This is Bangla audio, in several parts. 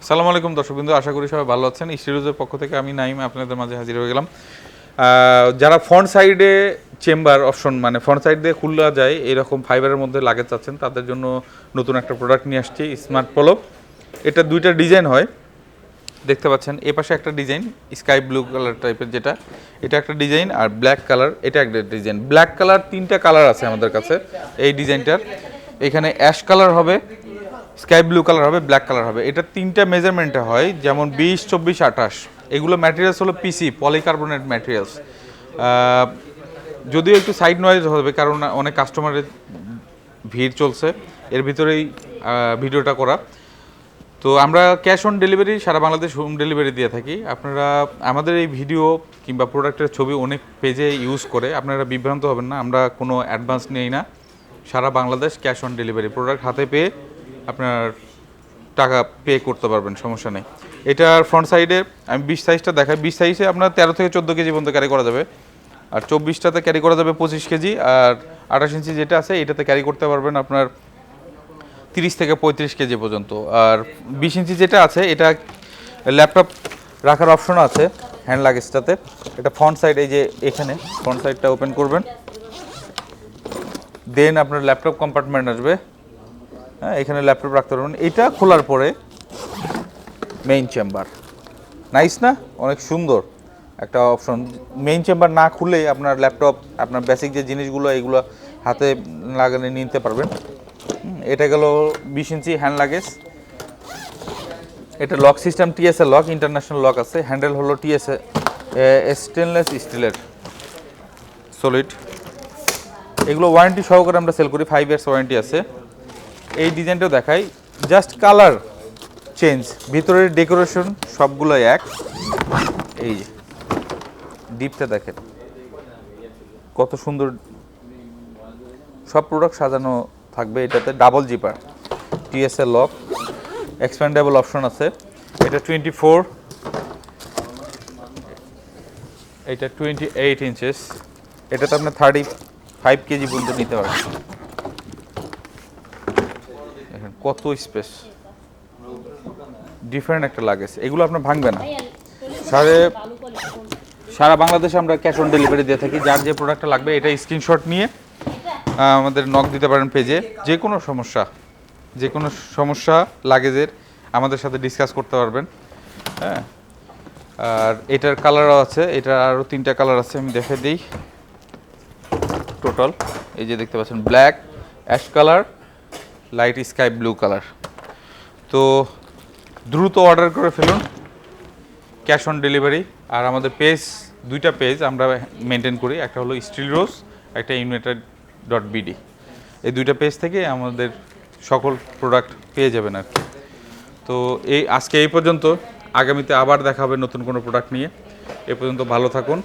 সালাম আলাইকুম দর্শকবৃন্দ, আশা করি সবাই ভালো আছেন। স্টুডিওজের পক্ষ থেকে আমি নাইম আপনাদের মাঝে হাজির হয়ে গেলাম। যারা ফ্রন্ট সাইডে চেম্বার অপশন মানে ফ্রন্ট সাইড দিয়ে খোলা যায় এরকম ফাইবারের মধ্যে লাগেজ চাচ্ছেন, তাদের জন্য নতুন একটা প্রোডাক্ট নিয়ে আসছি, স্মার্ট পোলো। এটা দুইটা ডিজাইন হয়, দেখতে পাচ্ছেন। এ পাশে একটা ডিজাইন স্কাই ব্লু কালার টাইপের, যেটা এটা একটা ডিজাইন, আর ব্ল্যাক কালার এটা একটা ডিজাইন। ব্ল্যাক কালার তিনটা কালার আছে আমাদের কাছে এই ডিজাইনটার। এখানে অ্যাশ কালার হবে, স্কাই ব্লু কালার হবে, ব্ল্যাক কালার হবে। এটা তিনটা মেজারমেন্টে হয়, যেমন 20, 24, 28। এগুলো ম্যাটেরিয়ালস হলো পিসি পলিকার্বনেট ম্যাটেরিয়ালস। যদিও একটু সাইড নয়েজ হবে, কারণ অনেক কাস্টমারের ভিড় চলছে, এর ভিতরেই ভিডিওটা করা। তো আমরা ক্যাশ অন ডেলিভারি সারা বাংলাদেশ হোম ডেলিভারি দিয়ে থাকি। আপনারা আমাদের এই ভিডিও কিংবা প্রোডাক্টের ছবি অনেক পেজে ইউজ করে আপনারা বিভ্রান্ত হবেন না। আমরা কোনো অ্যাডভান্স নেই না, সারা Bangladesh cash on delivery. Product হাতে পেয়ে আপনার টাকা পে করতে পারবেন, সমস্যা নেই। এটার ফ্রন্ট সাইডে আমি 20 সাইজটা দেখাই। 20 সাইজে আপনার 13 থেকে 14 কেজি পর্যন্ত ক্যারি করা যাবে, আর 24টাতে ক্যারি করা যাবে 25 কেজি, আর 28 ইঞ্চি যেটা আছে এটাতে ক্যারি করতে পারবেন আপনার 30 থেকে 35 কেজি পর্যন্ত। আর 20 ইঞ্চি যেটা আছে এটা ল্যাপটপ রাখার অপশন আছে হ্যান্ড লাগেজটাতে। এটা ফ্রন্ট সাইড, এই যে এখানে ফ্রন্ট সাইডটা ওপেন করবেন, দেন আপনার ল্যাপটপ কম্পার্টমেন্ট আসবে। হ্যাঁ, এখানে ল্যাপটপ রাখতে পারবেন। এটা খোলার পরে মেইন চেম্বার, নাইস না? অনেক সুন্দর একটা অপশন। মেইন চেম্বার না খুলে আপনার ল্যাপটপ, আপনার বেসিক যে জিনিসগুলো এগুলো হাতে লাগালে নিতে পারবেন। এটা গেল 20 ইঞ্চি হ্যান্ড লাগেজ। এটা lock system TSA lock, international lock আছে। হ্যান্ডেল হলো টিএসএ স্টেনলেস স্টিলের সলিড। এগুলো ওয়ারেন্টি সহকারে আমরা সেল করি, 5 ইয়ার্স ওয়ারেন্টি আছে। এই ডিজাইনটাও দেখাই, জাস্ট কালার চেঞ্জ, ভিতরের ডেকোরেশন সবগুলো এক। এই যে ডিপটা দেখেন কত সুন্দর, সব প্রোডাক্ট সাজানো থাকবে এটাতে। Double zipper, TSL lock, expandable option আছে। এটা 24, এটা 28 ইঞ্চেস। এটাতে আপনার 35 কেজি পর্যন্ত নিতে পারবেন। দেখেন কত স্পেস, ডিফারেন্ট একটা লাগেজ। এগুলো আপনার ভাঙবে না। সারা বাংলাদেশে আমরা ক্যাশ অন ডেলিভারি দিয়ে থাকি। যার যে প্রোডাক্টটা লাগবে এটা স্ক্রিনশট নিয়ে আমাদের নক দিতে পারেন পেজে। যে কোনো সমস্যা লাগেজের আমাদের সাথে ডিসকাস করতে পারবেন। হ্যাঁ, আর এটার কালারও আছে, এটার আরও 3টা কালার আছে, আমি দেখে দিই। টোটাল এই যে দেখতে পাচ্ছেন, black, ash colour, light sky blue colour. তো দ্রুত অর্ডার করে ফেলুন, ক্যাশ অন ডেলিভারি। আর আমাদের পেজ, দুইটা পেজ আমরা মেনটেন করি, একটা হলো স্টিল রোজ, একটা united.bd। এই দুইটা পেজ থেকে আমাদের সকল প্রোডাক্ট পেয়ে যাবেন আর কি। তো আজকে এই পর্যন্ত, আগামীতে আবার দেখা হবে নতুন কোনো প্রোডাক্ট নিয়ে। এ পর্যন্ত ভালো থাকুন,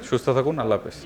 সুস্থ থাকুন, আল্লাহ হাফেজ।